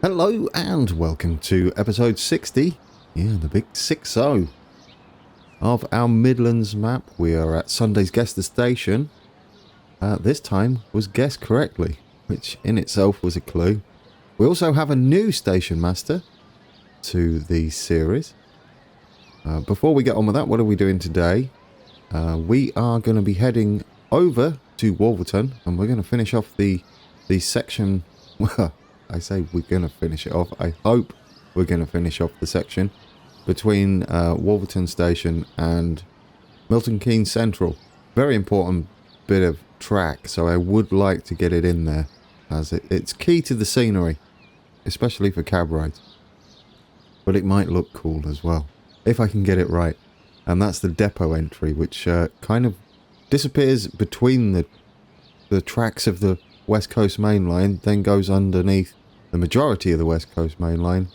Hello and welcome to episode 60, the big 60 of our Midlands map. We are at Sunday's Guester Station. This time was guessed correctly, which in itself was a clue. We also have a new station master to the series. Before we get on with that, what are we doing today? We are going to be heading over to Wolverton and we're going to finish off the section. Well, I say we're going to finish it off. I hope we're going to finish off the section between Wolverton Station and Milton Keynes Central. Very important bit of track, so I would like to get it in there, as it's key to the scenery, especially for cab rides. But it might look cool as well, if I can get it right. And that's the depot entry, which kind of disappears between the tracks of the West Coast Main Line, then goes underneath the majority of the West Coast Main Line,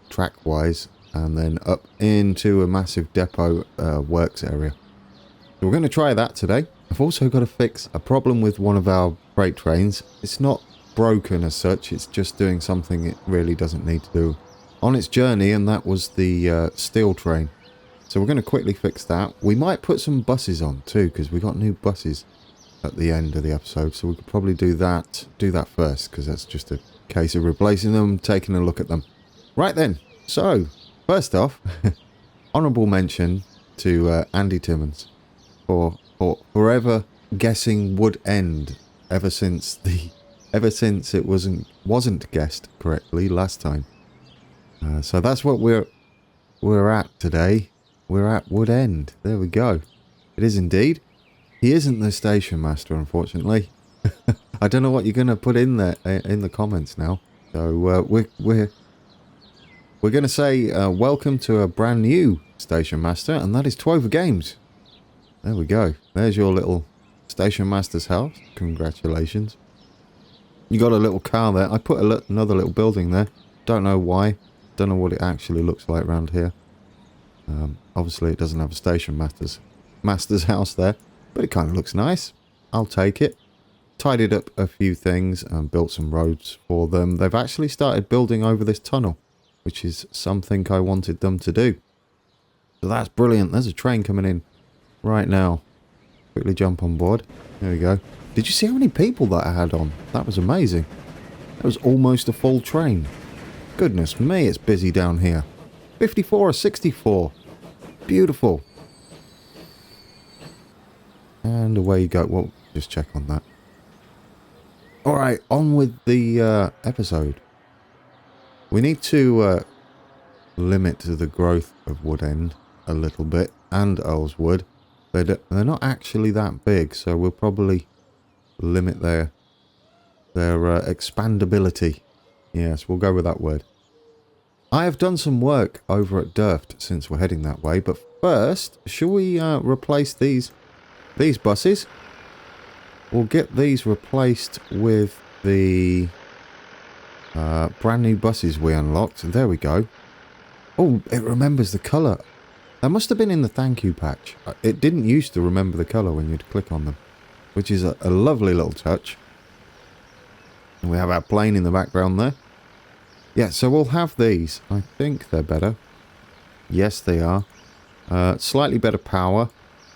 track-wise, and then up into a massive depot works area. So we're going to try that today. I've also got to fix a problem with one of our freight trains. It's not broken as such, it's just doing something it really doesn't need to do on its journey, and that was the steel train. So we're going to quickly fix that. We might put some buses on too, because we got new buses at the end of the episode, so we could probably do that first, because that's just a case of replacing them, taking a look at them. Right then, so first off, honourable mention to Andy Timmons for forever guessing Wood End ever since it wasn't guessed correctly last time. So that's what we're at today. We're at Wood End. There we go. It is indeed. He isn't the station master, unfortunately. I don't know what you're going to put in there in the comments now. So we're going to say welcome to a brand new station master, and that is Twover Games. There we go. There's your little station master's house. Congratulations. You got a little car there. I put another little building there. Don't know why. Don't know what it actually looks like around here. Obviously, it doesn't have a station master's house there, but it kind of looks nice. I'll take it. Tidied up a few things and built some roads for them. They've actually started building over this tunnel, which is something I wanted them to do. So that's brilliant. There's a train coming in right now. Quickly jump on board. There we go. Did you see how many people that I had on? That was amazing. That was almost a full train. Goodness me, it's busy down here. 54 or 64. Beautiful. And away you go. Well, just check on that. Alright, on with the episode. We need to limit the growth of Wood End a little bit, and Earlswood. They're not actually that big, so we'll probably limit their expandability. Yes, we'll go with that word. I have done some work over at DIRFT since we're heading that way, but first, shall we replace these buses? We'll get these replaced with the brand new buses we unlocked. There we go. Oh, it remembers the colour. That must have been in the thank you patch. It didn't used to remember the colour when you'd click on them, which is a lovely little touch. And we have our plane in the background there. Yeah, so we'll have these. I think they're better. Yes, they are. Slightly better power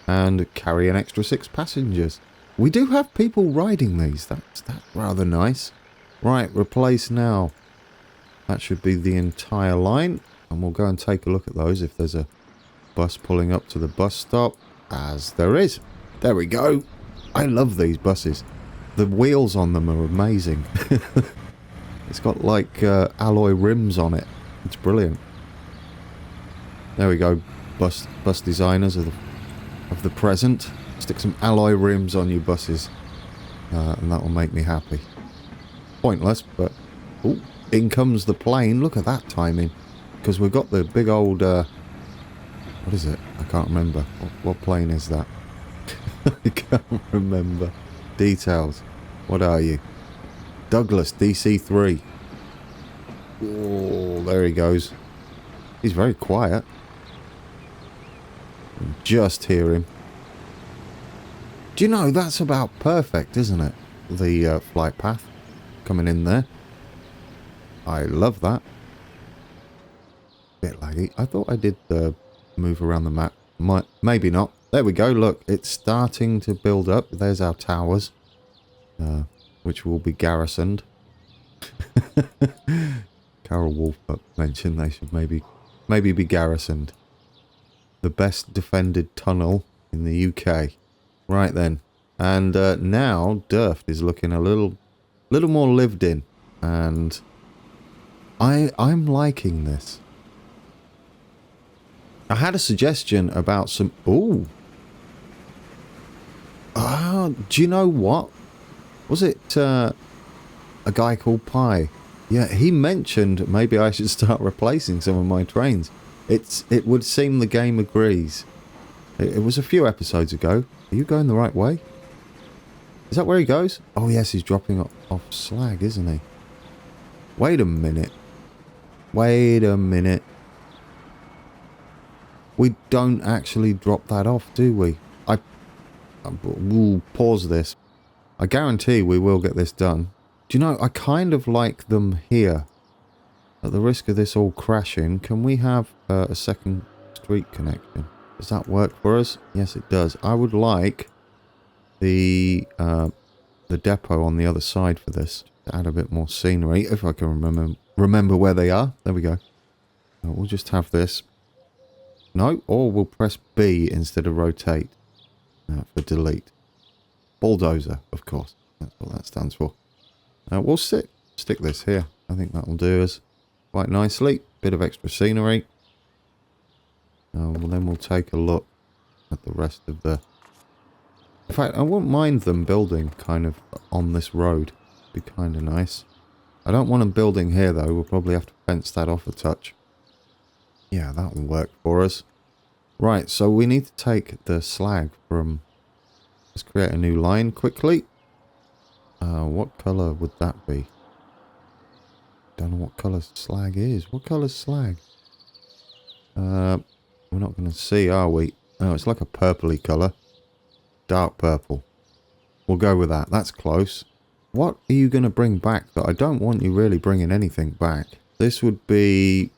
and carry an extra 6 passengers. We do have people riding these. That's rather nice. Right, replace now. That should be the entire line. And we'll go and take a look at those if there's a bus pulling up to the bus stop. As there is. There we go. I love these buses. The wheels on them are amazing. It's got like alloy rims on it. It's brilliant. There we go. Bus designers of the present. Stick some alloy rims on your buses, and that will make me happy. Pointless, but oh, in comes the plane. Look at that timing, because we've got the big old what is it? I can't remember. What plane is that? I can't remember. Details. What are you? Douglas DC-3. Oh, there he goes. He's very quiet. Just hear him. Do you know, that's about perfect, isn't it? The flight path coming in there. I love that. Bit laggy. I thought I did move around the map. Maybe not. There we go. Look, it's starting to build up. There's our towers, which will be garrisoned. Carol Wolf mentioned they should maybe be garrisoned. The best defended tunnel in the UK. Right then. And now DIRFT is looking a little more lived in. And I'm liking this. I had a suggestion about some... Ooh. Do you know what? Was it a guy called Pi? Yeah, he mentioned maybe I should start replacing some of my trains. It would seem the game agrees. It was a few episodes ago. Are you going the right way? Is that where he goes? Oh yes, he's dropping off slag, isn't he? Wait a minute. Wait a minute. We don't actually drop that off, do we? We'll pause this. I guarantee we will get this done. Do you know, I kind of like them here. At the risk of this all crashing, can we have a second street connection? Does that work for us? Yes, it does. I would like the depot on the other side for this to add a bit more scenery, if I can remember where they are. There we go. We'll just have this. No, or we'll press B instead of rotate for delete. Bulldozer, of course. That's what that stands for. We'll stick this here. I think that will do us quite nicely. Bit of extra scenery. Well, then we'll take a look at the rest of the... In fact, I wouldn't mind them building kind of on this road. It'd be kind of nice. I don't want them building here, though. We'll probably have to fence that off a touch. Yeah, that will work for us. Right, so we need to take the slag from... Let's create a new line quickly. What colour would that be? Don't know what colour slag is. What colour's slag? We're not going to see, are we? Oh, it's like a purpley colour. Dark purple. We'll go with that. That's close. What are you going to bring back? That I don't want you really bringing anything back. This would be...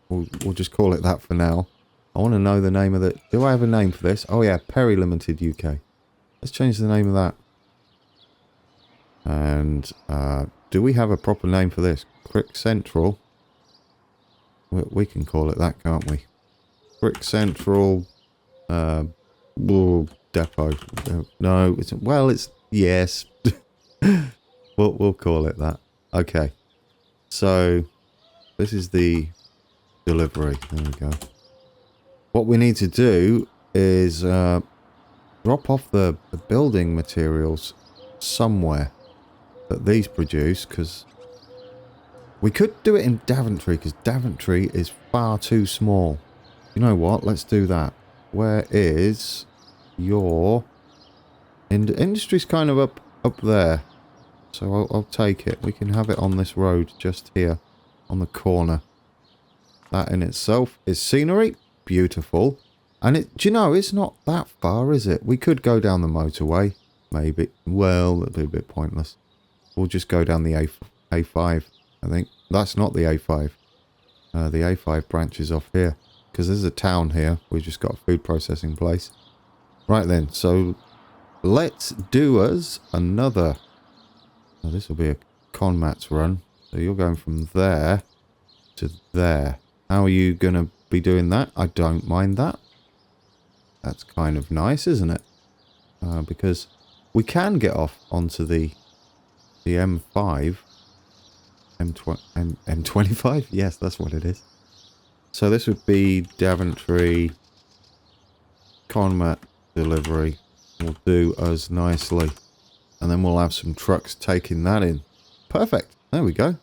We'll just call it that for now. I want to know the name of the... Do I have a name for this? Oh yeah, Perry Limited UK. Let's change the name of that. And do we have a proper name for this? Crick Central. We can call it that, can't we? Crick Central Depot. No, it's... Well, it's... Yes. We'll call it that. Okay. So, this is the... delivery. There we go. What we need to do is drop off the building materials somewhere that these produce, because we could do it in Daventry, because Daventry is far too small. You know what? Let's do that. Where is your... Industry's kind of up there. So I'll take it. We can have it on this road just here on the corner. That in itself is scenery. Beautiful. And do you know, it's not that far, is it? We could go down the motorway. Maybe. Well, it'd be a bit pointless. We'll just go down the A5, I think. That's not the A5. The A5 branches off here. Because there's a town here. We've just got a food processing place. Right then, so let's do us another. Now, this will be a Conmats run. So you're going from there to there. How are you going to be doing that? I don't mind that. That's kind of nice, isn't it? Because we can get off onto the M5. M25? Yes, that's what it is. So this would be Daventry Conmat delivery. Will do us nicely. And then we'll have some trucks taking that in. Perfect. There we go.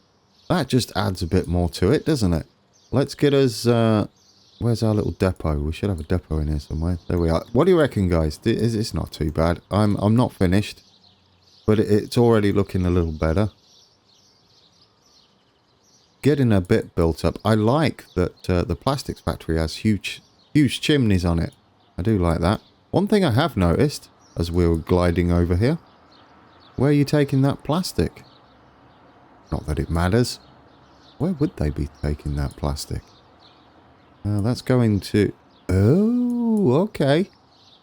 That just adds a bit more to it, doesn't it? Let's get us... where's our little depot? We should have a depot in here somewhere. There we are. What do you reckon, guys? It's not too bad. I'm not finished. But it's already looking a little better. Getting a bit built up. I like that the plastics factory has huge chimneys on it. I do like that. One thing I have noticed, as we were gliding over here. Where are you taking that plastic? Not that it matters. Where would they be taking that plastic? That's going to... Oh, okay.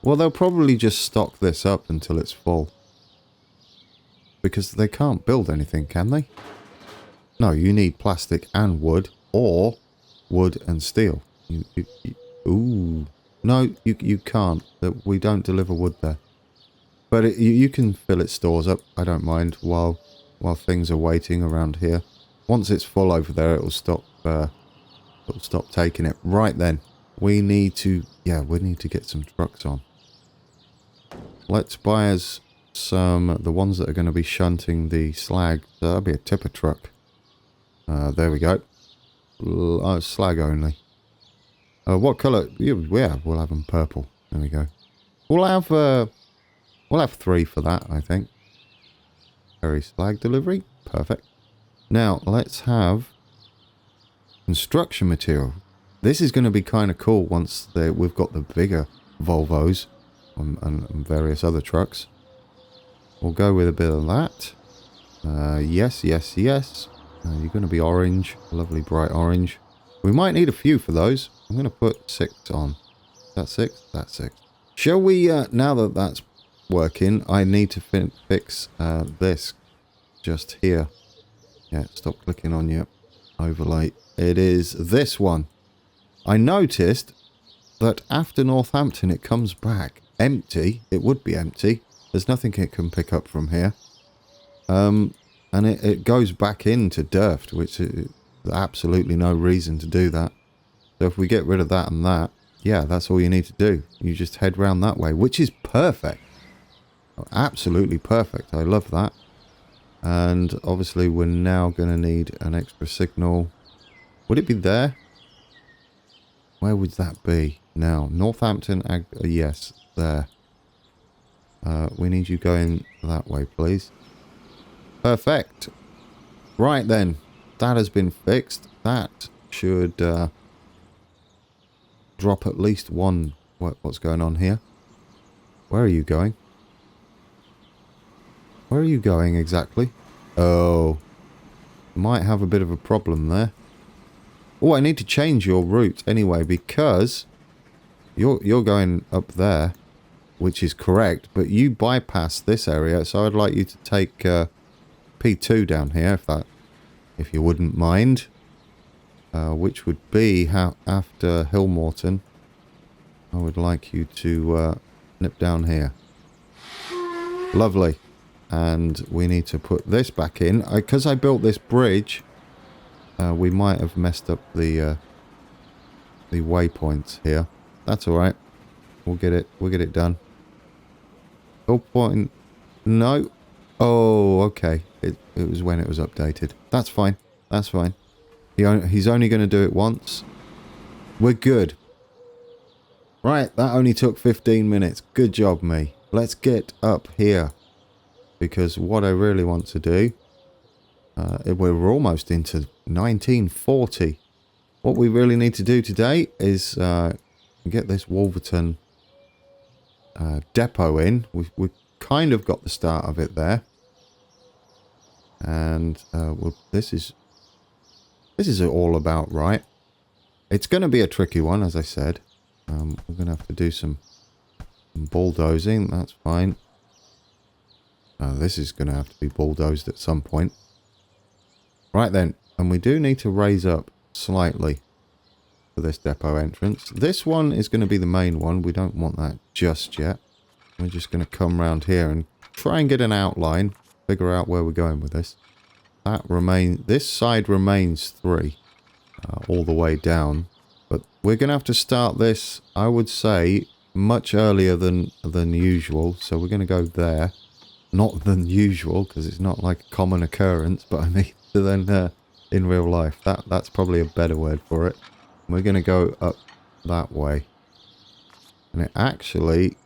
Well, they'll probably just stock this up until it's full. Because they can't build anything, can they? No, you need plastic and wood, or wood and steel. Ooh. No, you can't. We don't deliver wood there. But you can fill its stores up. I don't mind while things are waiting around here. Once it's full over there, it'll stop taking it. Right then, we need to get some trucks on. Let's buy us the ones that are going to be shunting the slag. So that'll be a tipper truck. There we go. Slag only. What colour? Yeah, we'll have them purple. There we go. We'll have 3 for that, I think. Very slag delivery. Perfect. Now, let's have construction material. This is going to be kind of cool once we've got the bigger Volvos and various other trucks. We'll go with a bit of that. Yes. You're going to be orange. Lovely bright orange. We might need a few for those. I'm going to put 6 on. That's 6? That's 6. Shall we, now that that's working, I need to fix this just here. Yeah, stop clicking on your overlay. It is this one. I noticed that after Northampton it comes back empty. It would be empty. There's nothing it can pick up from here. And it goes back into DIRFT, which is absolutely no reason to do that. So if we get rid of that and that, yeah, that's all you need to do. You just head round that way, which is perfect. Absolutely perfect. I love that. And obviously we're now going to need an extra signal. Would it be there? Where would that be? Now, Northampton, yes, there. We need you going that way, please. Perfect. Right then, that has been fixed. That should drop at least one. What's going on here? Where are you going? Where are you going exactly? Oh, might have a bit of a problem there. Oh, I need to change your route anyway because you're going up there, which is correct, but you bypass this area, so I'd like you to take P2 down here, if you wouldn't mind, which would be after Hillmorton. I would like you to nip down here. Lovely. And we need to put this back in. Because I built this bridge, we might have messed up the waypoints here. That's all right. We'll get it done. Oh, point. No. Oh, okay. It was when it was updated. That's fine. That's fine. He's only going to do it once. We're good. Right, that only took 15 minutes. Good job, me. Let's get up here. Because what I really want to do... we're almost into 1940. What we really need to do today is get this Wolverton depot in. We've kind of got the start of it there. And this is all about right. It's going to be a tricky one, as I said. We're going to have to do some bulldozing. That's fine. This is going to have to be bulldozed at some point. Right then. And we do need to raise up slightly for this depot entrance. This one is going to be the main one. We don't want that just yet. We're just going to come around here and try and get an outline. Figure out where we're going with this. This side remains 3 all the way down. But we're going to have to start this, I would say, much earlier than usual. So we're going to go there. Not than usual, because it's not like a common occurrence, but I mean than in real life. That's probably a better word for it. We're going to go up that way. And it actually...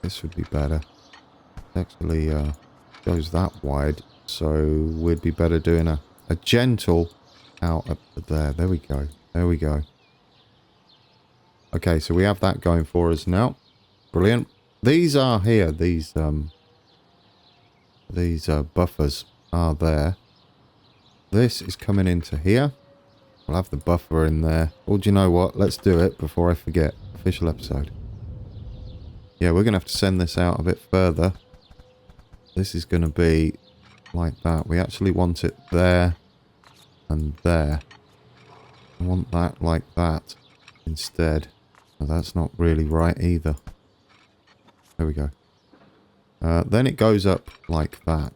This would be better. It actually goes that wide. So we'd be better doing a gentle out up there. There we go. There we go. Okay, so we have that going for us now. Brilliant. These are here. These buffers are there. This is coming into here. We'll have the buffer in there. Or do you know what? Let's do it before I forget. Official episode. Yeah, we're going to have to send this out a bit further. This is going to be like that. We actually want it there and there. I want that like that instead. Well, that's not really right either. There we go. Then it goes up like that.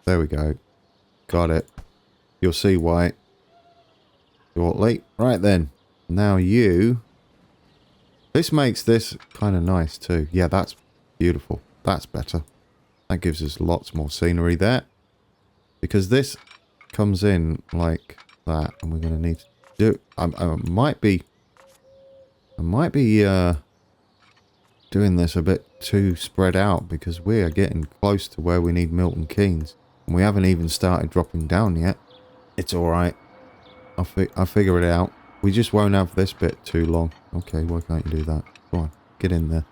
There we go. Got it. You'll see why shortly. Right then. Now you... This makes this kind of nice too. Yeah, that's beautiful. That's better. That gives us lots more scenery there. Because this comes in like that. And we're going to need to do... I might be doing this a bit too spread out. Because we are getting close to where we need Milton Keynes. And we haven't even started dropping down yet. It's alright. I'll figure it out. We just won't have this bit too long. Okay, why can't you do that? Come on, get in there.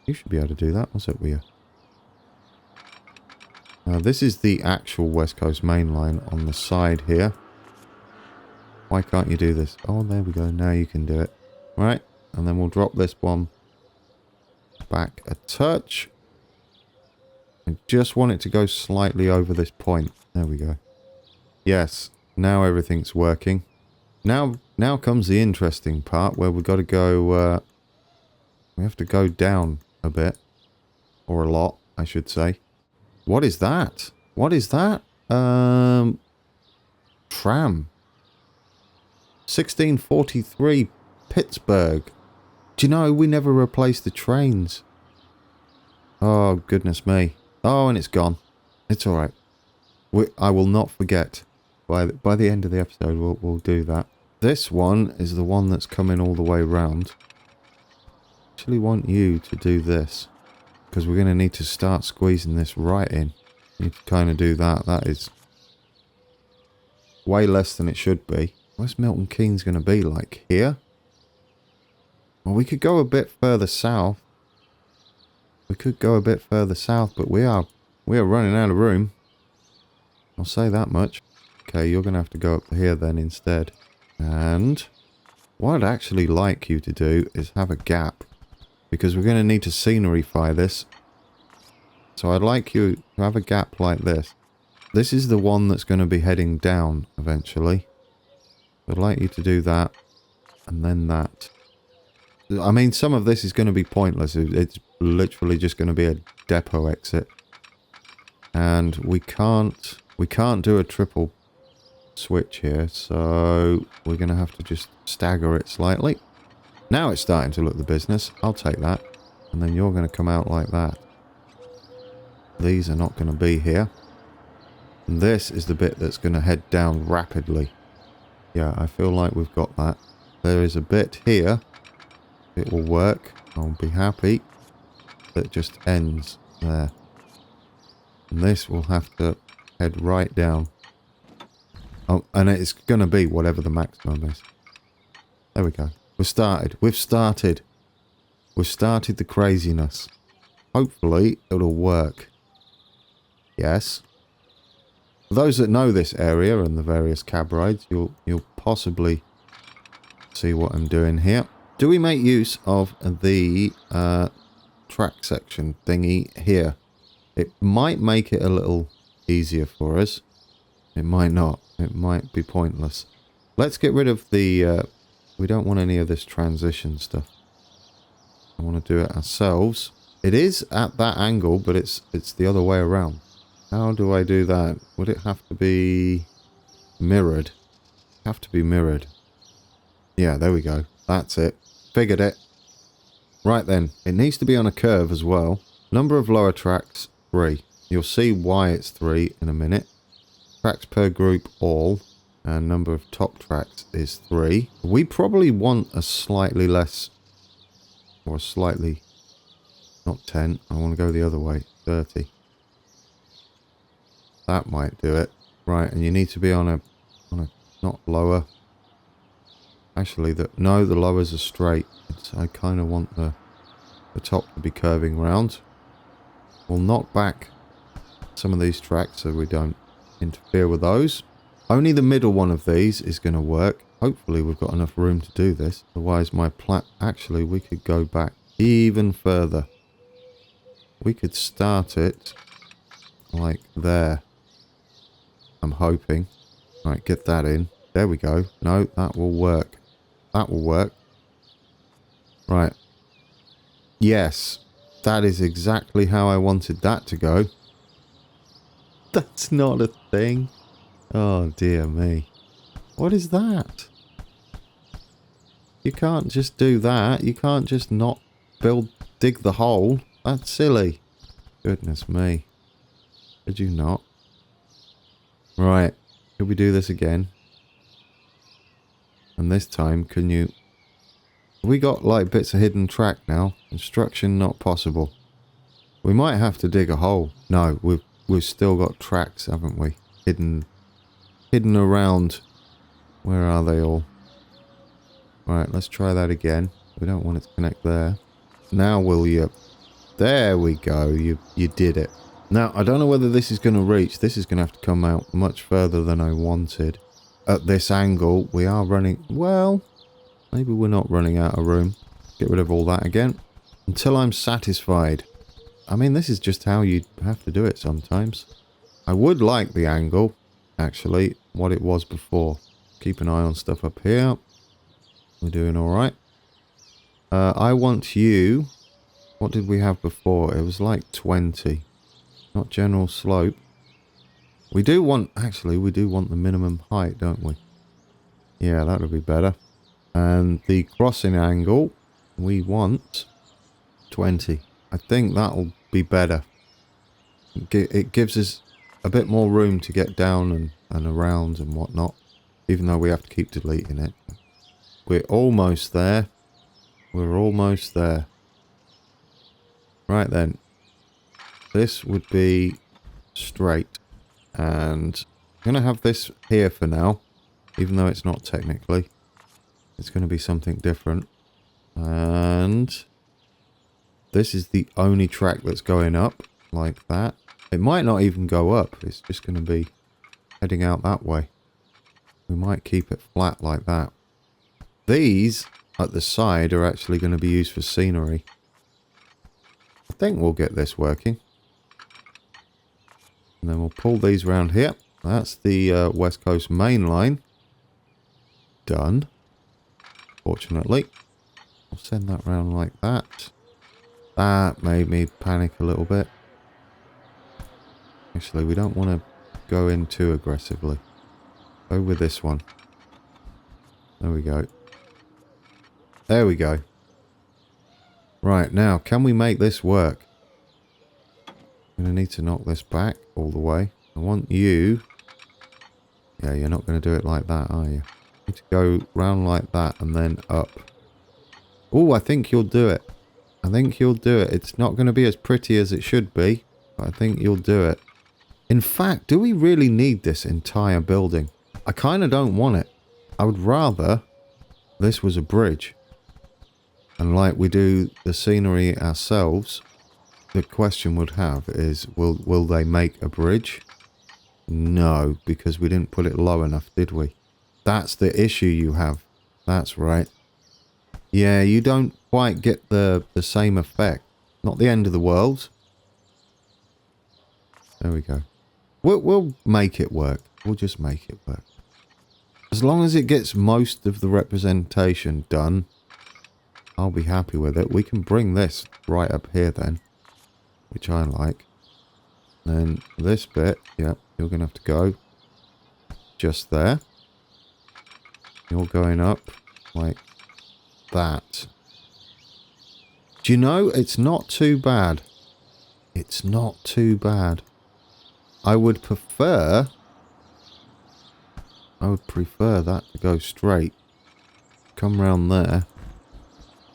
You should be able to do that. What's up with you? This is the actual West Coast main line on the side here. Why can't you do this? Oh, there we go. Now you can do it. Right, and then we'll drop this one back a touch. I just want it to go slightly over this point. There we go. Yes, now everything's working. Now comes the interesting part where we've got to go... we have to go down a bit. Or a lot, I should say. What is that? What is that? Tram. 1643 Pittsburgh. Do you know, we never replaced the trains. Oh, goodness me. Oh, and it's gone. It's alright. I will not forget. By the end of the episode, we'll do that. This one is the one that's coming all the way round. I actually want you to do this. Because we're going to need to start squeezing this right in. You need to kind of do that. That is way less than it should be. Where's Milton Keynes going to be? Like here? Well, we could go a bit further south. We could go a bit further south, but we are running out of room. I'll say that much. Okay, you're going to have to go up here then instead. And what I'd actually like you to do is have a gap. Because we're going to need to sceneryfy this. So I'd like you to have a gap like this. This is the one that's going to be heading down eventually. I'd like you to do that. And then that. I mean, some of this is going to be pointless. It's literally just going to be a depot exit. And we can't do a triple switch here. So we're going to have to just stagger it slightly. Now it's starting to look the business. I'll take that. And then you're going to come out like that. These are not going to be here. And this is the bit that's going to head down rapidly. Yeah, I feel like we've got that. There is a bit here. It will work. I'll be happy. That just ends there. And this will have to head right down. Oh, and it's going to be whatever the maximum is. There we go. We've started. We've started the craziness. Hopefully, it'll work. Yes. For those that know this area and the various cab rides, you'll possibly see what I'm doing here. Do we make use of the track section thingy here? It might make it a little easier for us. It might not. It might be pointless. Let's get rid of the... we don't want any of this transition stuff. I want to do it ourselves. It is at that angle, but it's the other way around. How do I do that? Would it have to be mirrored? Have to be mirrored. Yeah, there we go. That's it. Figured it. Right then, it needs to be on a curve as well. Number of lower tracks, 3. You'll see why it's 3 in a minute. Tracks per group, all. And number of top tracks is 3. We probably want a slightly less, or a slightly, not 10. I want to go the other way, 30. That might do it. Right, and you need to be on a not lower. Actually, the lowers are straight. I kind of want the top to be curving round. We'll knock back some of these tracks so we don't interfere with those. Only the middle one of these is going to work. Hopefully we've got enough room to do this. Otherwise my actually, we could go back even further. We could start it like there. I'm hoping. Right, get that in. There we go. No, that will work. That will work. Right. Yes. That is exactly how I wanted that to go. That's not a thing. Oh, dear me. What is that? You can't just do that. You can't just not dig the hole. That's silly. Goodness me. Did you not? Right. Could we do this again? And this time, can you... We got like bits of hidden track now. Construction not possible. We might have to dig a hole. No, we've still got tracks, haven't we? Hidden around. Where are they all? Right, let's try that again. We don't want it to connect there. Now will you? There we go. You did it. Now, I don't know whether this is going to reach. This is going to have to come out much further than I wanted. At this angle, we are running... Well, maybe we're not running out of room. Get rid of all that again. Until I'm satisfied. I mean, this is just how you have to do it sometimes. I would like the angle, actually, what it was before. Keep an eye on stuff up here. We're doing alright. I want you... What did we have before? It was like 20. Not general slope. We do want... Actually, we do want the minimum height, don't we? Yeah, that would be better. And the crossing angle, we want 20. I think that'll be better. It gives us a bit more room to get down and around and whatnot. Even though we have to keep deleting it. We're almost there. We're almost there. Right then. This would be straight. And I'm going to have this here for now. Even though it's not technically. It's going to be something different. And this is the only track that's going up like that. It might not even go up. It's just going to be heading out that way. We might keep it flat like that. These at the side are actually going to be used for scenery. I think we'll get this working. And then we'll pull these round here. That's the West Coast main line. Done. Fortunately. I'll send that round like that. That made me panic a little bit. Actually, we don't want to go in too aggressively. Go with this one. There we go. There we go. Right, now, can we make this work? I'm going to need to knock this back all the way. I want you... Yeah, you're not going to do it like that, are you? You need to go round like that and then up. Oh, I think you'll do it. I think you'll do it. It's not going to be as pretty as it should be, but I think you'll do it. In fact, do we really need this entire building? I kind of don't want it. I would rather this was a bridge. And like we do the scenery ourselves, the question would have is, will they make a bridge? No, because we didn't put it low enough, did we? That's the issue you have. That's right. Yeah, you don't quite get the same effect. Not the end of the world. There we go. We'll make it work. We'll just make it work. As long as it gets most of the representation done, I'll be happy with it. We can bring this right up here then, which I like. Then this bit, yeah, you're going to have to go just there. You're going up like that. Do you know, it's not too bad. It's not too bad. I would prefer that to go straight. Come round there.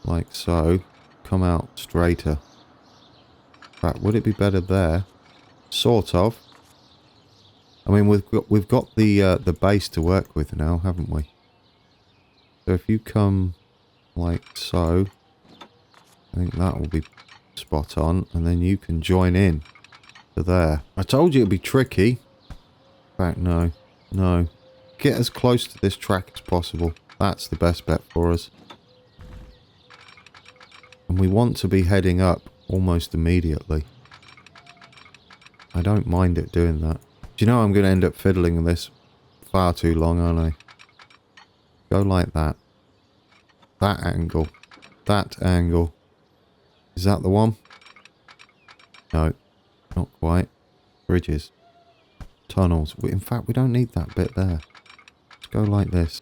Like so. Come out straighter. In fact, would it be better there? Sort of. I mean, we've got the base to work with now, haven't we? So if you come like so, I think that will be spot on, and then you can join in to there. I told you it'd be tricky. In fact, no. No. Get as close to this track as possible. That's the best bet for us. And we want to be heading up almost immediately. I don't mind it doing that. Do you know I'm going to end up fiddling this far too long, aren't I? Go like that. That angle. That angle. Is that the one? No. Not quite. Bridges. Tunnels. In fact, we don't need that bit there. Let's go like this.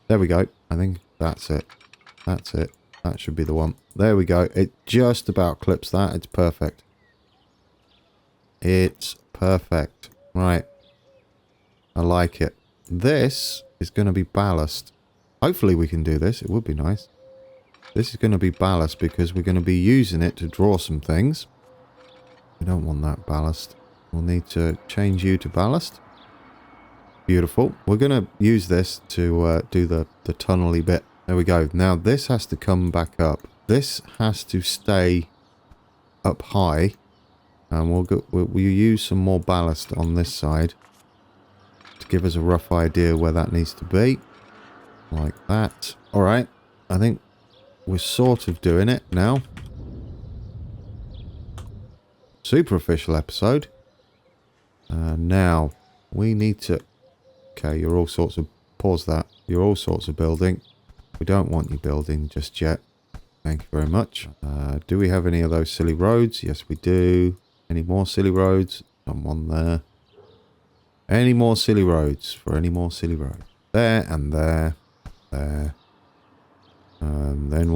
There we go. I think that's it. That's it. That should be the one. There we go. It just about clips that. It's perfect. It's perfect. Right. I like it. This is going to be ballast. Hopefully we can do this. It would be nice. This is going to be ballast because we're going to be using it to draw some things. We don't want that ballast. We'll need to change you to ballast. Beautiful. We're going to use this to do the tunnely bit. There we go. Now this has to come back up. This has to stay up high. And we'll use some more ballast on this side to give us a rough idea where that needs to be. Like that. Alright. I think we're sort of doing it now. Super official episode. Now, we need to... Okay, you're all sorts of... Pause that. You're all sorts of building. We don't want you building just yet. Thank you very much. Do we have any of those silly roads? Yes, we do. Any more silly roads? Someone there. Any more silly roads? For any more silly roads? There and there. There. And then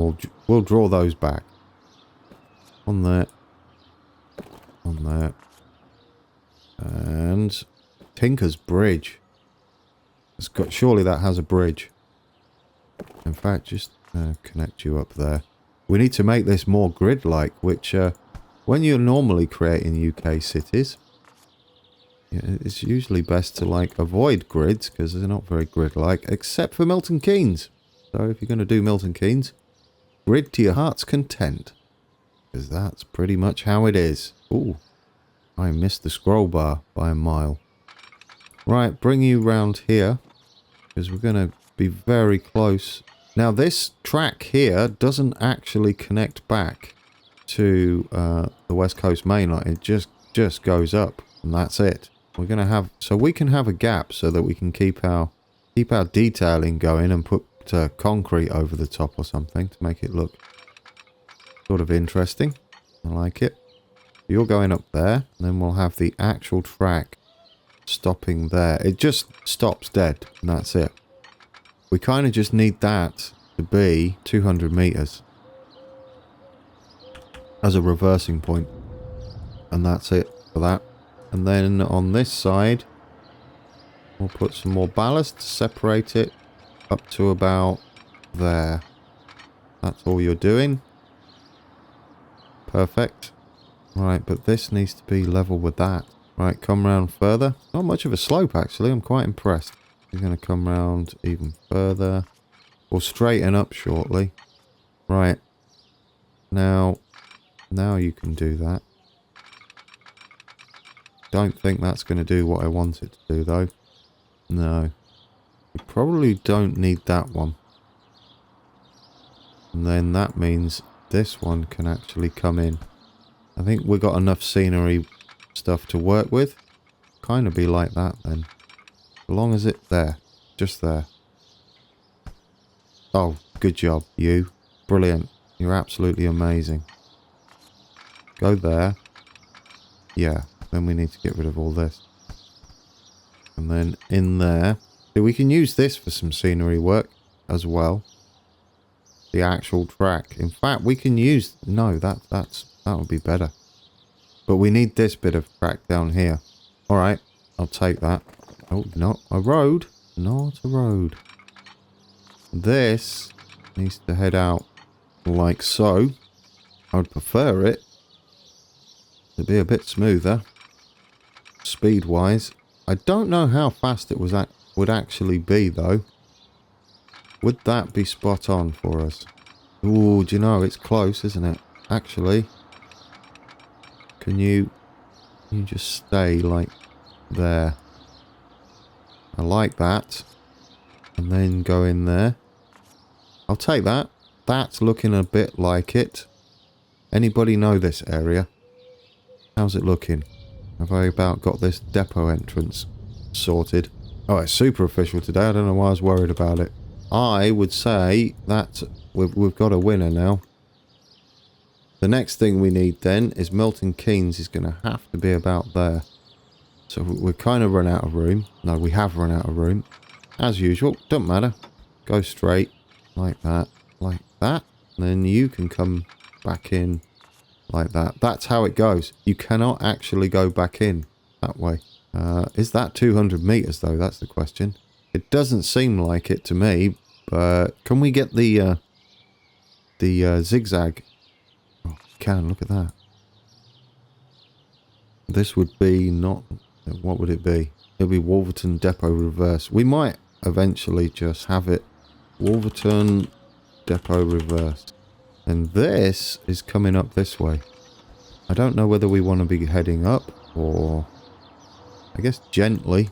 we'll draw those back. On there. On there. And Tinker's Bridge. Surely that has a bridge. In fact, just connect you up there. We need to make this more grid-like, which when you're normally creating UK cities, it's usually best to like avoid grids because they're not very grid-like, except for Milton Keynes. So if you're going to do Milton Keynes, grid to your heart's content. Because that's pretty much how it is. Ooh, I missed the scroll bar by a mile. Right, bring you round here. Because we're going to be very close. Now this track here doesn't actually connect back to the West Coast main line. It just goes up. And that's it. We're going to have... So we can have a gap so that we can keep our detailing going and put concrete over the top or something to make it look sort of interesting. I like it. You're going up there, and then we'll have the actual track stopping there. It just stops dead, and that's it. We kind of just need that to be 200 meters as a reversing point, and that's it for that. And then on this side, we'll put some more ballast to separate it up to about there. That's all you're doing. Perfect. Right, but this needs to be level with that. Right, come round further. Not much of a slope, actually. I'm quite impressed. You're going to come round even further. We'll straighten up shortly. Right. Now you can do that. Don't think that's going to do what I want it to do, though. No. We probably don't need that one. And then that means this one can actually come in. I think we've got enough scenery stuff to work with. Kind of be like that then. As long as it's there. Just there. Oh, good job, you. Brilliant. You're absolutely amazing. Go there. Yeah, then we need to get rid of all this. And then in there. So we can use this for some scenery work as well. The actual track. In fact, we can use... No, that would be better. But we need this bit of track down here. Alright, I'll take that. Oh, not a road. Not a road. This needs to head out like so. I would prefer it to be a bit smoother. Speed-wise. I don't know how fast it would actually be, though. Would that be spot on for us? Ooh, do you know, it's close, isn't it? Actually, Can you just stay like there? I like that. And then go in there. I'll take that. That's looking a bit like it. Anybody know this area? How's it looking? Have I about got this depot entrance sorted? Oh, it's super official today. I don't know why I was worried about it. I would say that we've got a winner now. The next thing we need then is Milton Keynes is going to have to be about there. So we've kind of run out of room. No, we have run out of room. As usual, don't matter. Go straight like that, like that. And then you can come back in like that. That's how it goes. You cannot actually go back in that way. Is that 200 meters though? That's the question. It doesn't seem like it to me, but can we get the zigzag? Oh, we can. Look at that. This would be not... What would it be? It'll be Wolverton Depot Reverse. We might eventually just have it Wolverton Depot Reverse. And this is coming up this way. I don't know whether we want to be heading up or... I guess gently.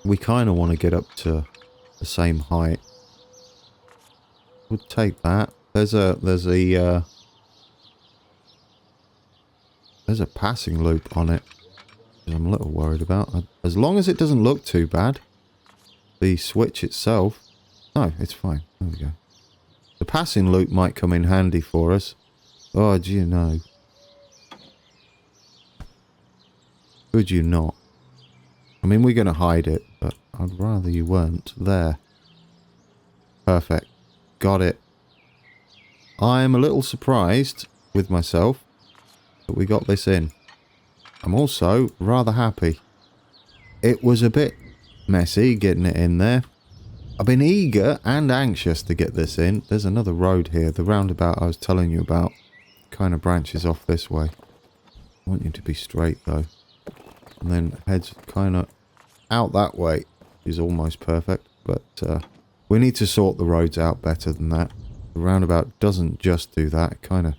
We kind of want to get up to the same height. We'll take that. There's a passing loop on it. I'm a little worried about. As long as it doesn't look too bad. The switch itself. No, it's fine. There we go. The passing loop might come in handy for us. Oh, do you know? Could you not? I mean, we're going to hide it, but I'd rather you weren't. There. Perfect. Got it. I'm a little surprised with myself that we got this in. I'm also rather happy. It was a bit messy getting it in there. I've been eager and anxious to get this in. There's another road here. The roundabout I was telling you about kind of branches off this way. I want you to be straight though. And then heads kind of out that way is almost perfect. But we need to sort the roads out better than that. The roundabout doesn't just do that. It kind of...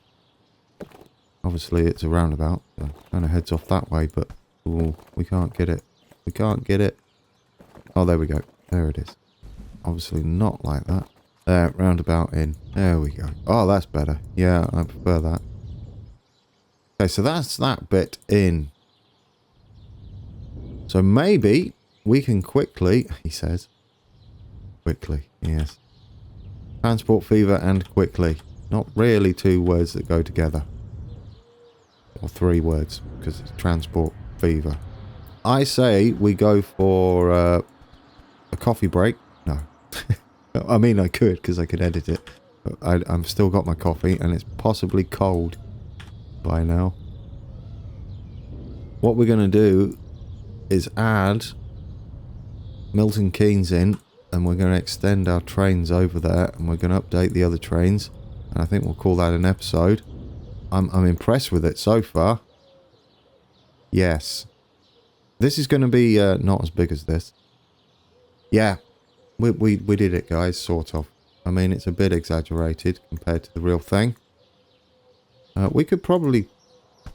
Obviously it's a roundabout. So it kind of heads off that way. But ooh, we can't get it. We can't get it. Oh, there we go. There it is. Obviously not like that. There, roundabout in. There we go. Oh, that's better. Yeah, I prefer that. Okay, so that's that bit in. So maybe we can quickly, he says. Quickly, yes. Transport fever and quickly. Not really two words that go together. Or three words, because it's transport fever. I say we go for a coffee break. No. I mean, I could, because I could edit it. But I've still got my coffee, and it's possibly cold by now. What we're going to do is add Milton Keynes in, and we're going to extend our trains over there, and we're going to update the other trains, and I think we'll call that an episode. I'm impressed with it so far. Yes. This is going to be not as big as this. Yeah. We did it, guys, sort of. I mean, it's a bit exaggerated compared to the real thing. We could probably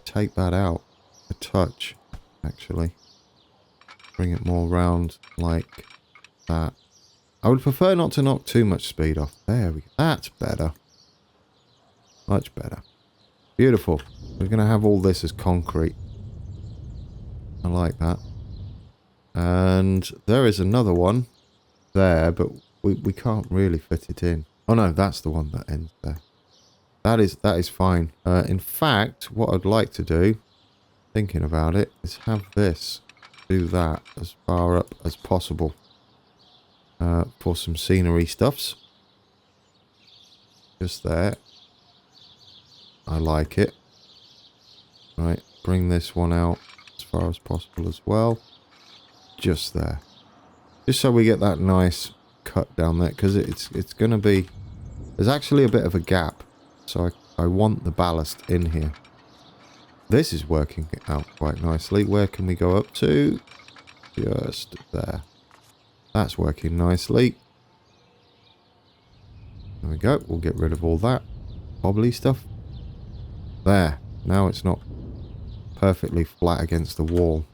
take that out a touch, actually. Bring it more round like that. I would prefer not to knock too much speed off. There we go. That's better. Much better. Beautiful. We're going to have all this as concrete. I like that. And there is another one there, but we can't really fit it in. Oh no, that's the one that ends there. That is fine. In fact, what I'd like to do, thinking about it, is have this do that as far up as possible for some scenery stuffs. Just there. I like it. Right, bring this one out as far as possible as well. Just there. Just so we get that nice cut down there, because it's going to be... There's actually a bit of a gap, so I want the ballast in here. This is working out quite nicely. Where can we go up to? Just there. That's working nicely. There we go. We'll get rid of all that wobbly stuff. There. Now it's not perfectly flat against the wall.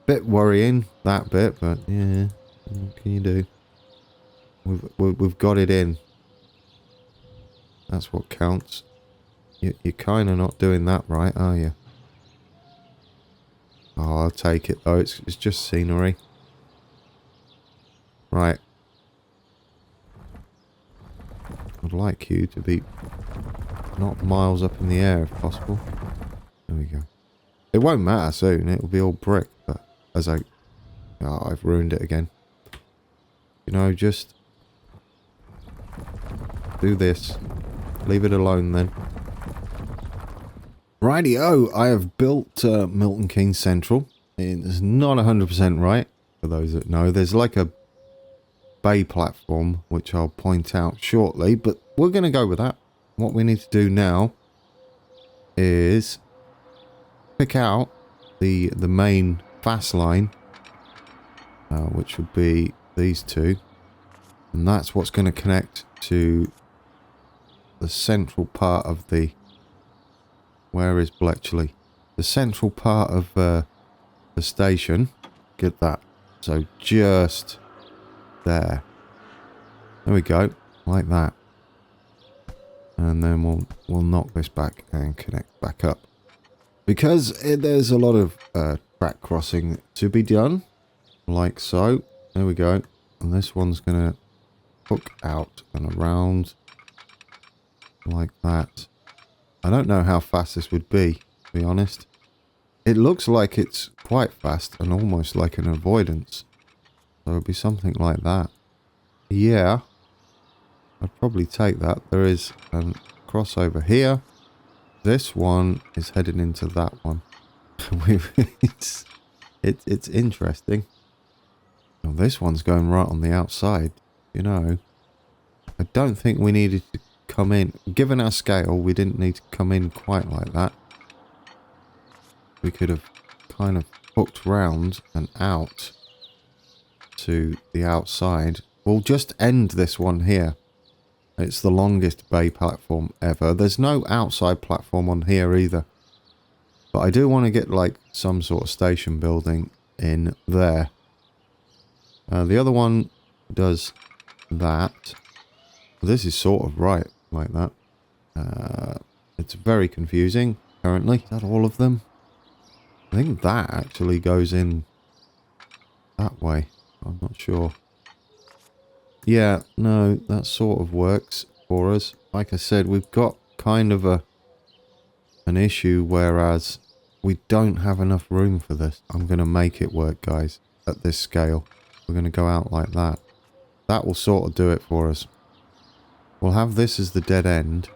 Bit worrying, that bit, but yeah, what can you do? We've got it in. That's what counts. You're kind of not doing that right, are you? Oh, I'll take it though. It's just scenery. Right. I'd like you to be not miles up in the air if possible. There we go. It won't matter soon. It'll be all brick. But as I... Oh, I've ruined it again. You know, just... do this. Leave it alone then. Rightio, I have built Milton Keynes Central. It's not 100% right, for those that know. There's like a bay platform, which I'll point out shortly, but we're going to go with that. What we need to do now is pick out the main fast line, which would be these two, and that's what's going to connect to the central part of the... Where is Bletchley? The central part of the station. Get that. So just there. There we go. Like that. And then we'll knock this back and connect back up. Because there's a lot of track crossing to be done. Like so. There we go. And this one's going to hook out and around. Like that. I don't know how fast this would be, to be honest. It looks like it's quite fast and almost like an avoidance. So it would be something like that. Yeah. I'd probably take that. There is a crossover here. This one is heading into that one. it's interesting. Well, this one's going right on the outside. You know, I don't think we needed to come in. Given our scale, we didn't need to come in quite like that. We could have kind of hooked round and out to the outside. We'll just end this one here. It's the longest bay platform ever. There's no outside platform on here either. But I do want to get like some sort of station building in there. The other one does that. This is sort of right like that. It's very confusing currently. Is that all of them? I think that actually goes in that way. I'm not sure. Yeah, no, that sort of works for us. Like I said, we've got kind of an issue, whereas we don't have enough room for this. I'm going to make it work, guys, at this scale. We're going to go out like that. That will sort of do it for us. We'll have this as the dead end.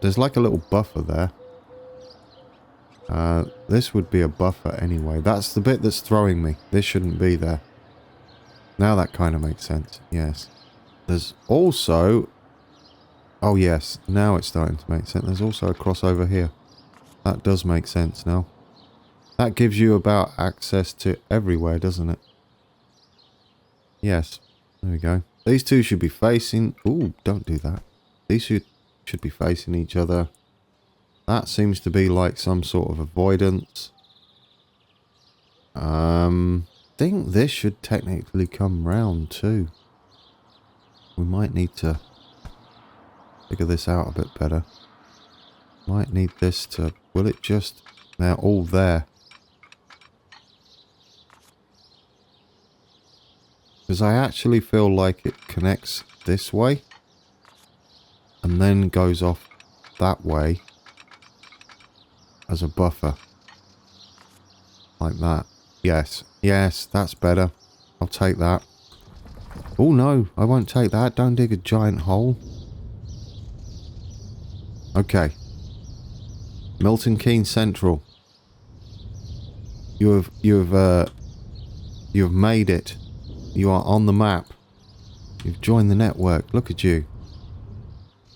There's like a little buffer there. This would be a buffer anyway. That's the bit that's throwing me. This shouldn't be there. Now that kind of makes sense. Yes. There's also... Oh yes, now it's starting to make sense. There's also a crossover here. That does make sense now. That gives you about access to everywhere, doesn't it? Yes. There we go. These two should be facing... Ooh, don't do that. These should be facing each other. That seems to be like some sort of avoidance. I think this should technically come round too. We might need to figure this out a bit better. Might need this to... Will it just... They're all there. Because I actually feel like it connects this way. And then goes off that way. As a buffer. Like that. Yes. Yes, that's better. I'll take that. Oh no, I won't take that. Don't dig a giant hole. Okay. Milton Keynes Central. You have made it. You are on the map. You've joined the network. Look at you.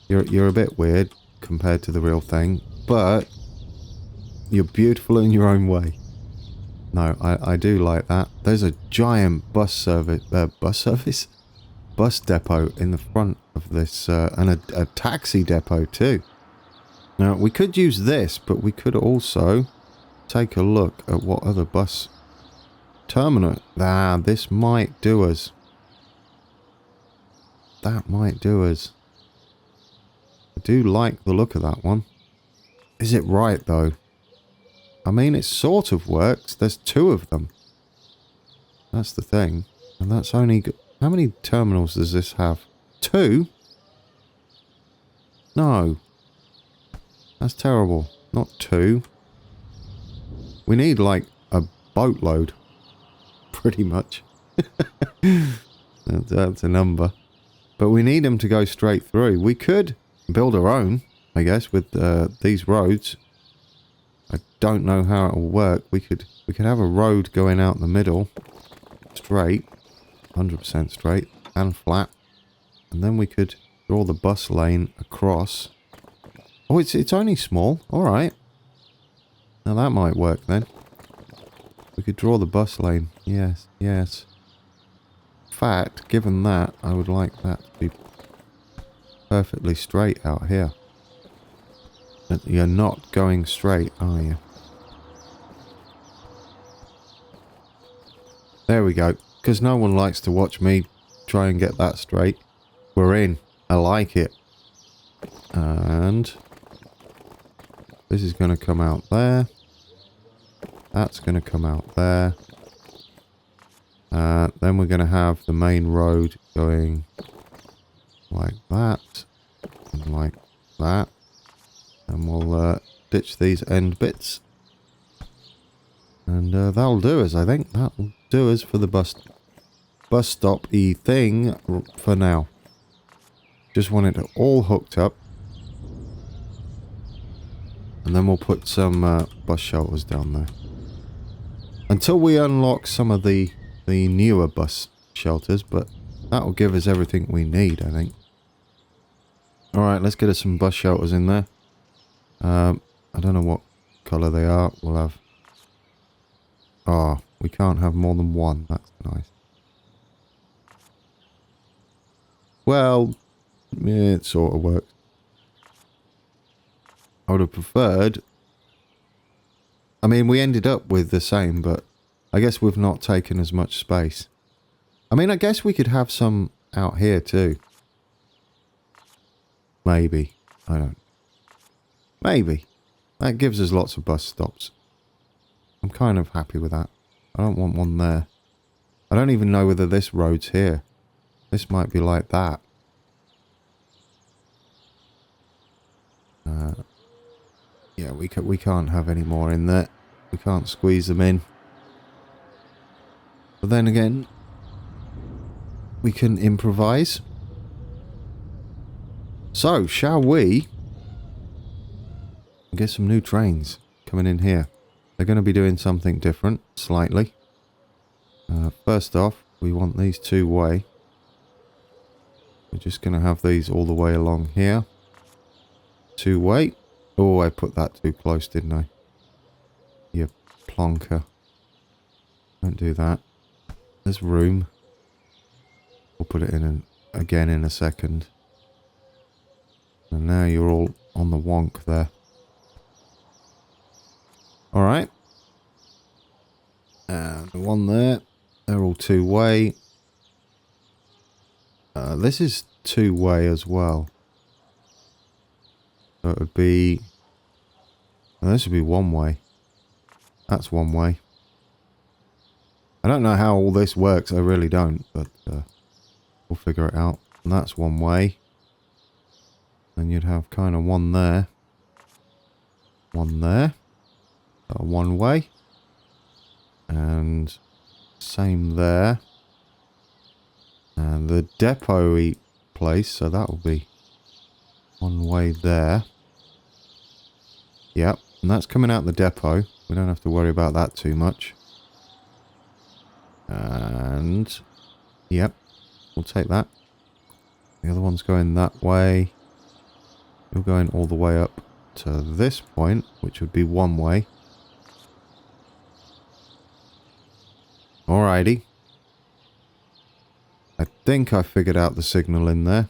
You're a bit weird compared to the real thing, but you're beautiful in your own way. No, I do like that. There's a giant bus depot in the front of this, and a taxi depot too. Now, we could use this, but we could also take a look at what other bus terminal... Ah, this might do us. That might do us. I do like the look of that one. Is it right, though? I mean, it sort of works. There's 2 of them. That's the thing. And that's only... How many terminals does this have? 2? No. That's terrible. Not 2. We need, like, a boatload. Pretty much. That's a number. But we need them to go straight through. We could build our own, I guess, with these roads. I don't know how it will work. We could have a road going out in the middle. Straight. 100% straight. And flat. And then we could draw the bus lane across. Oh, it's only small. Alright. Now that might work then. We could draw the bus lane. Yes, yes. In fact, given that, I would like that to be perfectly straight out here. But you're not going straight, are you? There we go. Because no one likes to watch me try and get that straight. We're in. I like it. And this is going to come out there. That's going to come out there. Then we're going to have the main road going like that. And like that. And we'll ditch these end bits. And that'll do us, I think. That'll do us for the bus stop-y thing for now. Just want it all hooked up. And then we'll put some bus shelters down there. Until we unlock some of the newer bus shelters, but that'll give us everything we need, I think. Alright, let's get us some bus shelters in there. I don't know what colour they are. We'll have... Oh, we can't have more than one. That's nice. Well, yeah, it sort of works. I would have preferred... I mean, we ended up with the same, but I guess we've not taken as much space. I mean, I guess we could have some out here too. Maybe. I don't... Maybe. That gives us lots of bus stops. I'm kind of happy with that. I don't want one there. I don't even know whether this road's here. This might be like that. Yeah, we can't have any more in there. We can't squeeze them in. But then again, we can improvise. So, shall we get some new trains coming in here? They're going to be doing something different, slightly. First off, we want these 2-way. We're just going to have these all the way along here. 2-way. Oh, I put that too close, didn't I? You plonker. Don't do that. There's room. We'll put it in again in a second. And now you're all on the wonk there. Alright. And one there. They're all 2-way. This is 2-way as well. So it would be... Well, this would be 1-way. That's 1-way. I don't know how all this works. I really don't. But we'll figure it out. And that's 1-way. Then you'd have kind of one there. One there. 1-way. And same there. And the depot place, so that will be 1-way there. Yep, and that's coming out the depot. We don't have to worry about that too much. And yep, we'll take that. The other one's going that way. You're going all the way up to this point, which would be 1-way. Alrighty. I think I figured out the signal in there.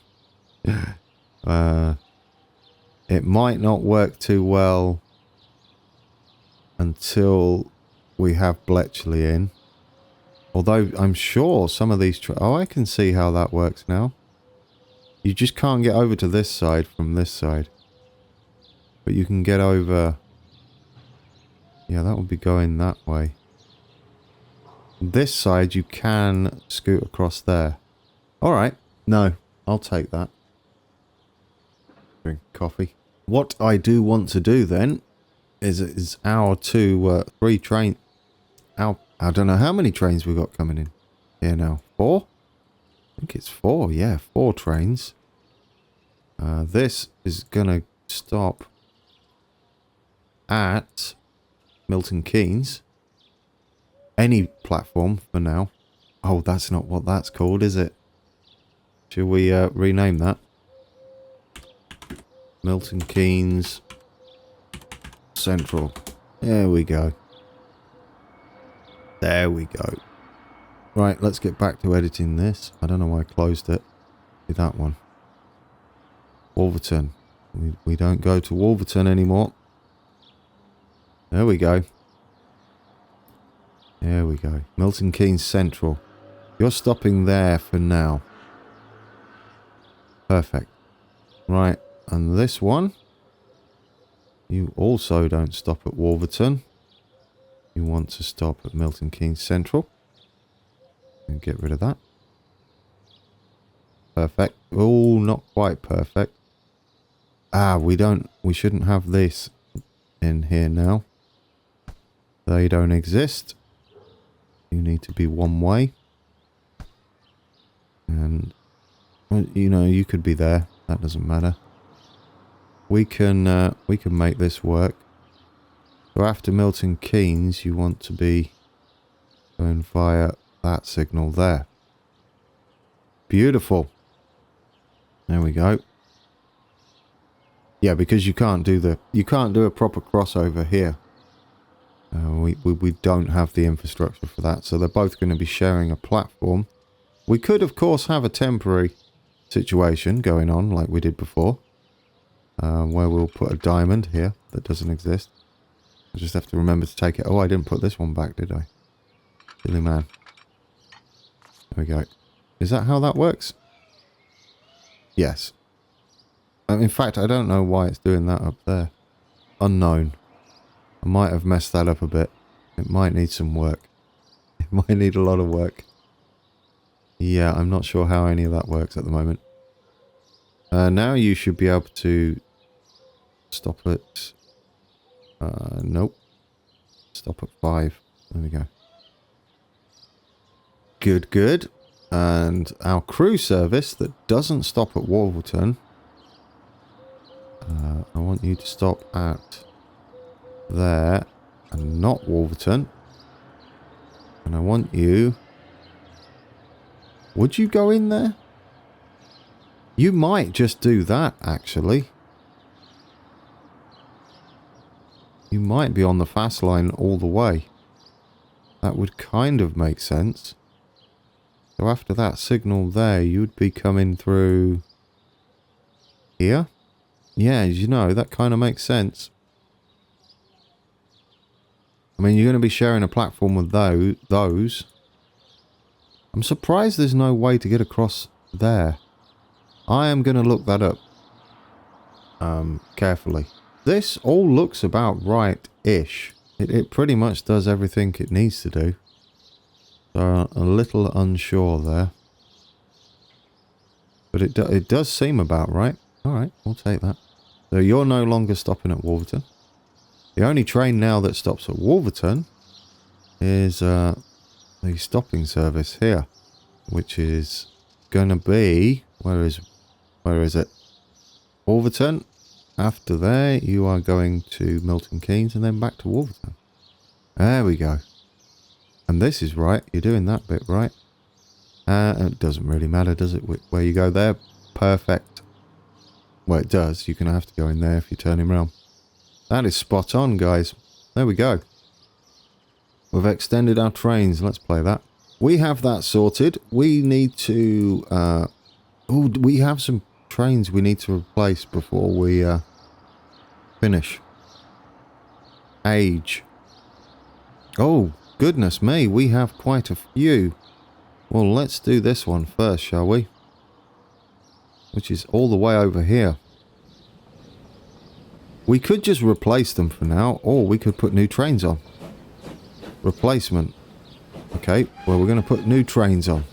It might not work too well until we have Bletchley in. Although I'm sure some of these... Oh, I can see how that works now. You just can't get over to this side from this side. But you can get over... Yeah, that would be going that way. This side you can scoot across there. Alright. No, I'll take that. Drink coffee. What I do want to do then is our three train... I don't know how many trains we've got coming in here now. 4? I think it's 4, yeah. 4 trains. This is going to stop at Milton Keynes. Any platform for now. Oh, that's not what that's called, is it? Should we rename that? Milton Keynes Central. There we go. There we go. Right, let's get back to editing this. I don't know why I closed it. Do that one. Wolverton. We don't go to Wolverton anymore. There we go. There we go. Milton Keynes Central. You're stopping there for now. Perfect. Right, and this one. You also don't stop at Wolverton. You want to stop at Milton Keynes Central. And get rid of that. Perfect. Oh, not quite perfect. Ah, we shouldn't have this in here now. They don't exist. You need to be one way. And, well, you know, you could be there. That doesn't matter. We can make this work. So after Milton Keynes, you want to be going via that signal there. Beautiful. There we go. Yeah, because you can't do a proper crossover here. We don't have the infrastructure for that, so they're both going to be sharing a platform. We could, of course, have a temporary situation going on like we did before, where we'll put a diamond here that doesn't exist. I just have to remember to take it. Oh, I didn't put this one back, did I? Silly man. There we go. Is that how that works? Yes. In fact, I don't know why it's doing that up there. Unknown. I might have messed that up a bit. It might need some work. It might need a lot of work. Yeah, I'm not sure how any of that works at the moment. Now you should be able to stop at... nope. Stop at 5. There we go. Good, good. And our crew service that doesn't stop at Wolverton... I want you to stop at there and not Wolverton. And I want you... Would you go in there? You might just do that, actually. You might be on the fast line all the way. That would kind of make sense. So after that signal there, you'd be coming through... here? Yeah, you know, that kind of makes sense. I mean, you're going to be sharing a platform with those. I'm surprised there's no way to get across there. I am going to look that up carefully. This all looks about right-ish. It pretty much does everything it needs to do. So a little unsure there. But it does seem about right. Alright, we'll take that. So you're no longer stopping at Wolverton. The only train now that stops at Wolverton is the stopping service here, which is going to be... Where is it? Wolverton. After there, you are going to Milton Keynes and then back to Wolverton. There we go. And this is right. You're doing that bit right. It doesn't really matter, does it? Where you go there. Perfect. Well, it does. You're going to have to go in there if you turn him around. That is spot on, guys. There we go. We've extended our trains. Let's play that. We have that sorted. We need to... we have some trains we need to replace before we Finish. Age. Oh, goodness me, we have quite a few. Well, let's do this one first, shall we? Which is all the way over here. We could just replace them for now, or we could put new trains on. Replacement. Okay, well, we're going to put new trains on.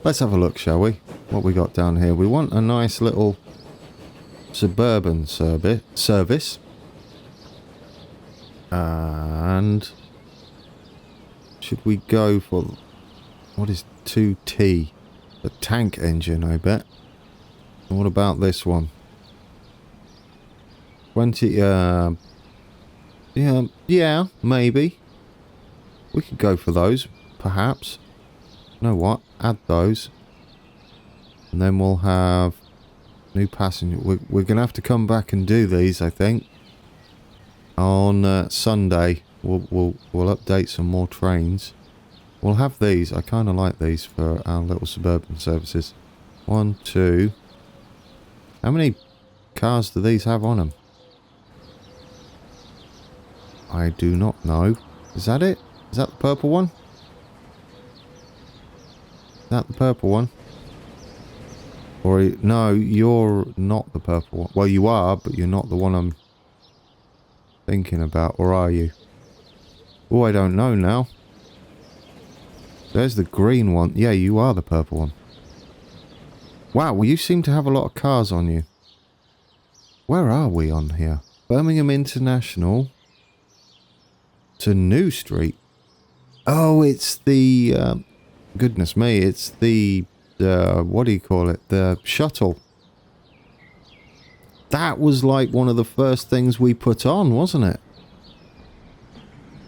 Let's have a look, shall we? What we got down here. We want a nice little suburban service. And should we go for... What is 2T? A tank engine, I bet. And what about this one? 20, yeah, maybe. We could go for those, perhaps. You know what? Add those. And then we'll have new passenger. We're going to have to come back and do these, I think. On Sunday, we'll update some more trains. We'll have these. I kind of like these for our little suburban services. 1, 2. How many cars do these have on them? I do not know. Is that it? Is that the purple one? Is that the purple one? Or no, you're not the purple one. Well, you are, but you're not the one I'm thinking about. Or are you? Oh, I don't know now. There's the green one. Yeah, you are the purple one. Wow, well, you seem to have a lot of cars on you. Where are we on here? Birmingham International to New Street. Oh, it's the... goodness me, it's the... what do you call it? The shuttle. That was like one of the first things we put on, wasn't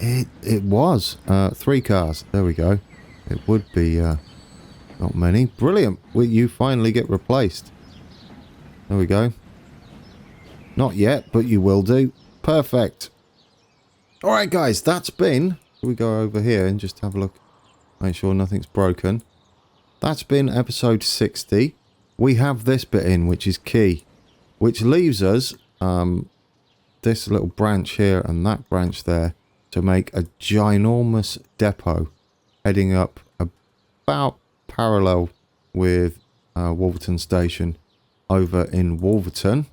it? It was. 3 cars. There we go. It would be not many. Brilliant. You finally get replaced. There we go. Not yet, but you will do. Perfect. Alright guys, that's been... We go over here and just have a look. Make sure nothing's broken. That's been episode 60. We have this bit in, which is key. Which leaves us this little branch here and that branch there to make a ginormous depot heading up about parallel with Wolverton Station over in Wolverton.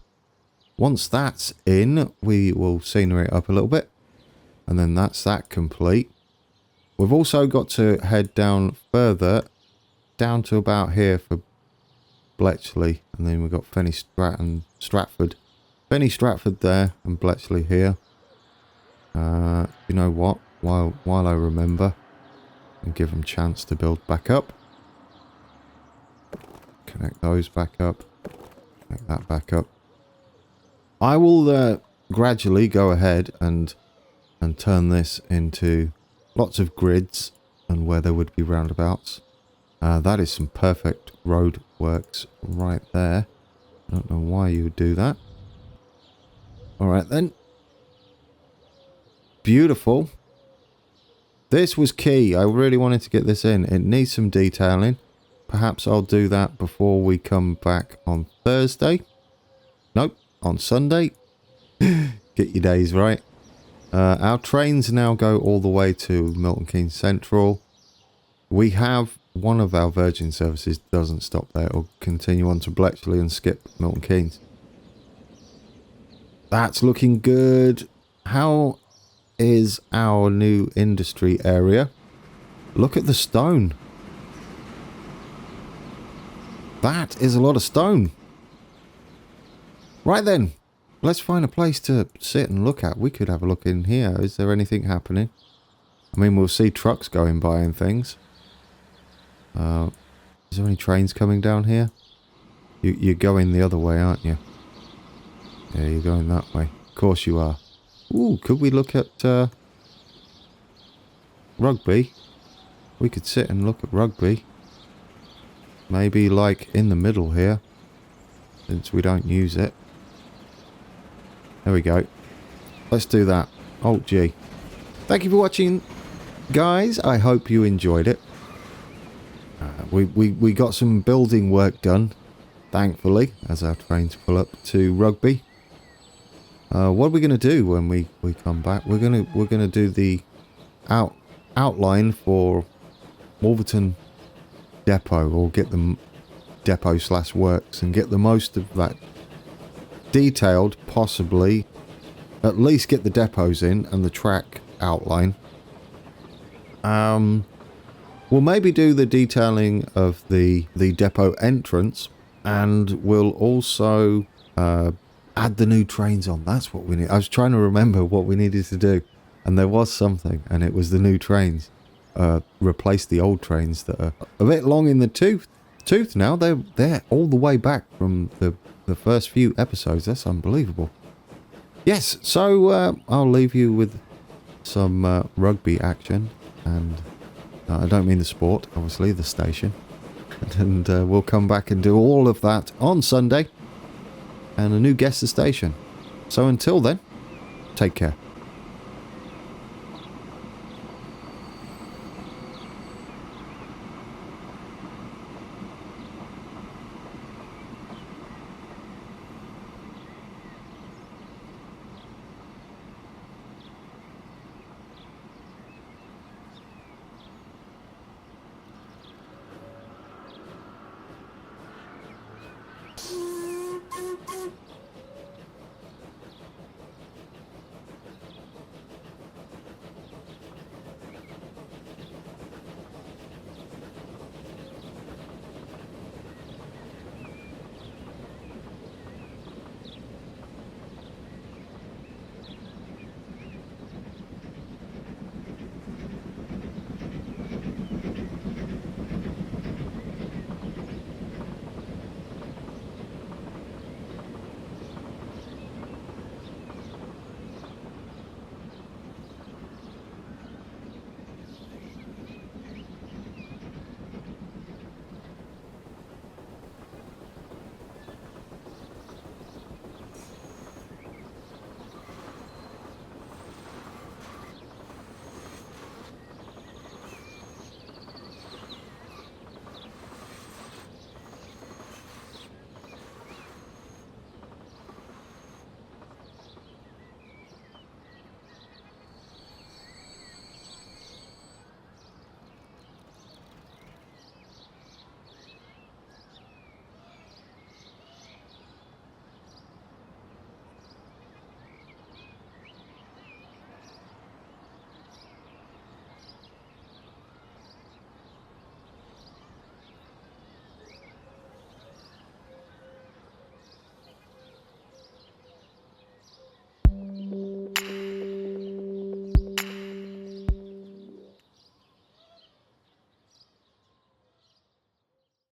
Once that's in, we will scenery it up a little bit. And then that's that complete. We've also got to head down further, down to about here for Bletchley. And then we've got Stratford. Fenny Stratford there and Bletchley here. You know what? While I remember, and give them a chance to build back up. Connect those back up. Connect that back up. I will gradually go ahead and turn this into lots of grids and where there would be roundabouts. That is some perfect road works right there. I don't know why you would do that. Alright then. Beautiful. This was key. I really wanted to get this in. It needs some detailing. Perhaps I'll do that before we come back on Thursday. Nope, on Sunday. Get your days right. Our trains now go all the way to Milton Keynes Central. We have one of our Virgin services doesn't stop there or continue on to Bletchley and skip Milton Keynes. That's looking good. How is our new industry area? Look at the stone. That is a lot of stone. Right then. Let's find a place to sit and look at. We could have a look in here. Is there anything happening? I mean, we'll see trucks going by and things. Is there any trains coming down here? You're going the other way, aren't you? Yeah, you're going that way. Of course you are. Ooh, could we look at Rugby? We could sit and look at Rugby. Maybe like in the middle here, since we don't use it. There we go. Let's do that. Alt G. Thank you for watching, guys. I hope you enjoyed it. We got some building work done, thankfully, as our trains pull up to Rugby. What are we going to do when we come back? We're gonna do the outline for Wolverton Depot, or get the depot / works, and get the most of that detailed, possibly. At least get the depots in and the track outline. We'll maybe do the detailing of the depot entrance, and we'll also add the new trains on. That's what we need. I was trying to remember what we needed to do, and there was something, and it was the new trains. Replace the old trains that are a bit long in the tooth now. They're all the way back from the first few episodes. That's unbelievable. Yes, so I'll leave you with some rugby action, and I don't mean the sport, obviously, the station. And we'll come back and do all of that on Sunday, and a new guest at the station. So until then, take care.